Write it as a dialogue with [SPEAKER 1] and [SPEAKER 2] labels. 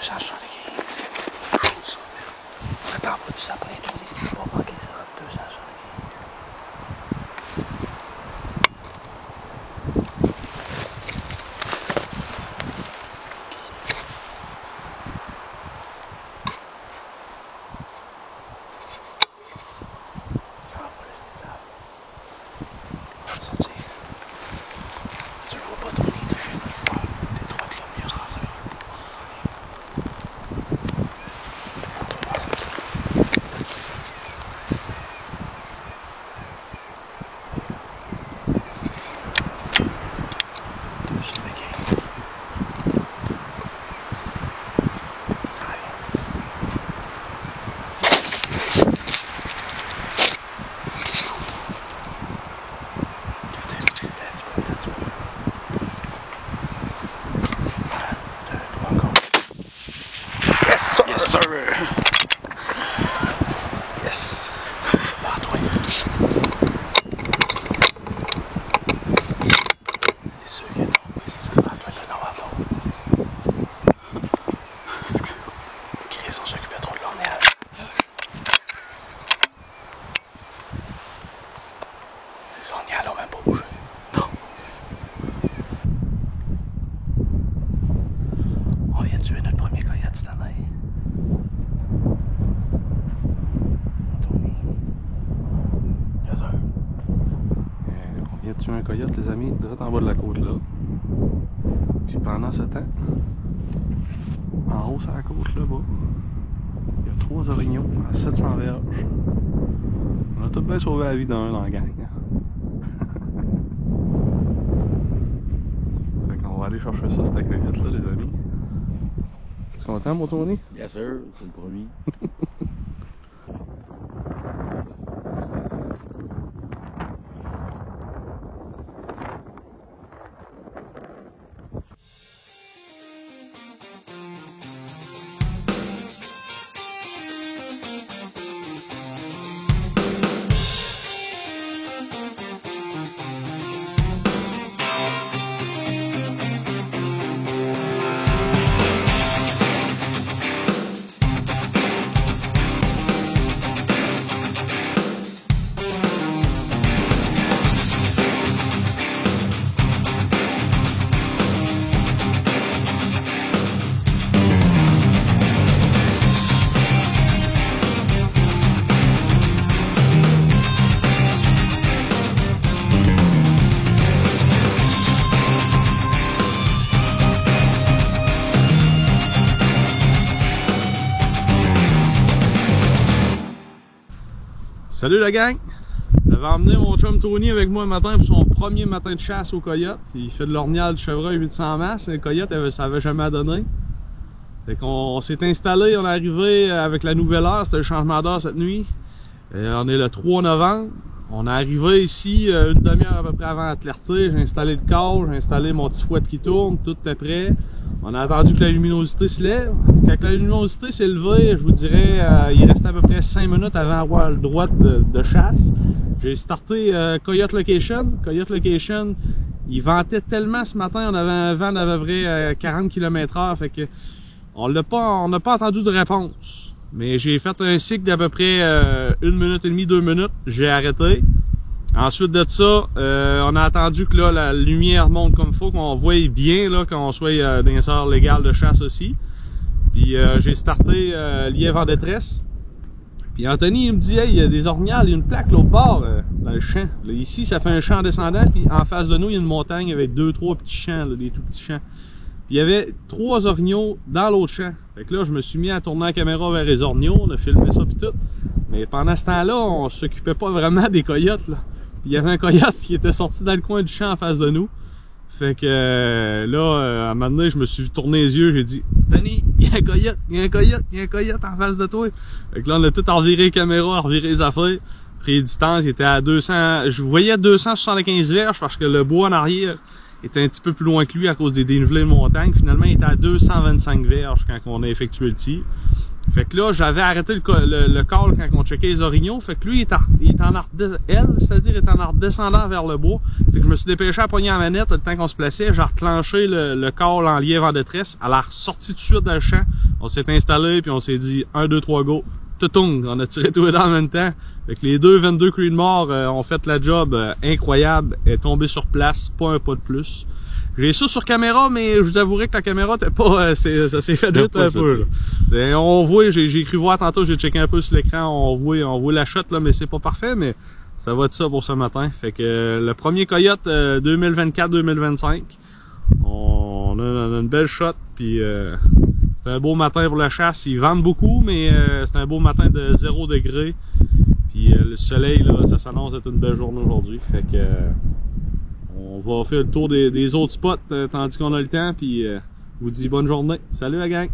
[SPEAKER 1] 275. Attends, pas du sapin, je peux pas manquer ça. 275.
[SPEAKER 2] Yes, sir.
[SPEAKER 1] Yes. Ah, toi. C'est sûr qu'il est tombé, c'est ça. Ah, toi, il est dans l'eau. Chris, on s'occupait trop de l'orniage. Les ornières n'ont même pas bougé. Non, c'est ça. On vient de tuer notre premier coyote cette année.
[SPEAKER 2] On vient de tuer un coyote, les amis, direct en bas de la côte là. Puis pendant ce temps, en haut sur la côte là-bas, il y a 3 orignaux à 700 verges. On a tout bien sauvé la vie d'un dans la gang. Fait qu'on va aller chercher ça, cette coyote là, les amis. Tu content, mon Tony?
[SPEAKER 1] Bien sûr, c'est le premier.
[SPEAKER 2] Salut la gang! J'avais emmené mon chum Tony avec moi un matin pour son premier matin de chasse au coyote. Il fait de l'ornial du chevreuil 800 masses. Un coyote, ça avait jamais donné. Fait qu'on s'est installé, on est arrivé avec la nouvelle heure, c'était le changement d'heure cette nuit. On est le 3 novembre. On est arrivé ici une demi-heure à peu près avant la clarté. J'ai installé le corps, j'ai installé mon petit fouet qui tourne, tout est prêt. On a attendu que la luminosité se lève. Quand la luminosité s'est levée, je vous dirais, il restait à peu près 5 minutes avant d'avoir le droit de chasse. J'ai starté Coyote Location. Coyote Location, il ventait tellement ce matin, on avait un vent d'à peu près 40 km/h, fait que on n'a pas entendu de réponse. Mais j'ai fait un cycle d'à peu près 1 minute et demie, 2 minutes, j'ai arrêté. Ensuite de ça, on a attendu que là, la lumière monte comme il faut, qu'on voie bien là, qu'on soit dans les heures légales de chasse aussi. Puis j'ai starté Lièvre en détresse. Puis Anthony il me dit, hey, il y a des orignales, il y a une plaque l'autre bord dans le champ. Là, ici, ça fait un champ descendant, puis en face de nous, il y a une montagne avec 2-3 petits champs, là, des tout petits champs. Puis il y avait 3 orignaux dans l'autre champ. Fait que là, je me suis mis à tourner la caméra vers les orignaux, on a filmé ça puis tout. Mais pendant ce temps-là, on s'occupait pas vraiment des coyotes, là. Puis il y avait un coyote qui était sorti dans le coin du champ en face de nous. Fait que là, à un moment donné, je me suis tourné les yeux, j'ai dit « Tony, il y a un coyote, il y a un coyote, il y a un coyote en face de toi! » Fait que là, on a tout reviré les caméras, reviré les affaires. Pris les distances, il était à 200... Je voyais 275 verges parce que le bois en arrière était un petit peu plus loin que lui à cause des dénivelés de montagne. Finalement, il était à 225 verges quand on a effectué le tir. Fait que là, j'avais arrêté le call quand on checkait les orignaux. Fait que lui, il est en c'est-à-dire il est en redescendant vers le bois. Fait que je me suis dépêché à pogner la manette le temps qu'on se plaçait. J'ai reclenché le call en lièvre en détresse. Elle a ressorti tout de suite dans le champ. On s'est installé puis on s'est dit 1, 2, 3, go. Toutung! On a tiré tout dans le même temps. Fait que les 22 Creedmoor ont fait la job incroyable. Elle est tombée sur place, pas un pas de plus. J'ai ça sur caméra, mais je vous avouerai que la caméra t'es pas, ça s'est fait vite un peu. On voit, j'ai cru voir tantôt, j'ai checké un peu sur l'écran, on voit la shot là, mais c'est pas parfait, mais ça va être ça pour ce matin. Fait que le premier coyote 2024-2025, on a une belle shot, puis c'est un beau matin pour la chasse. Ils vendent beaucoup, mais c'est un beau matin de 0 degré. Puis le soleil là, ça s'annonce être une belle journée aujourd'hui. Fait que on va faire le tour des autres spots tandis qu'on a le temps, puis je vous dis bonne journée. Salut la gang!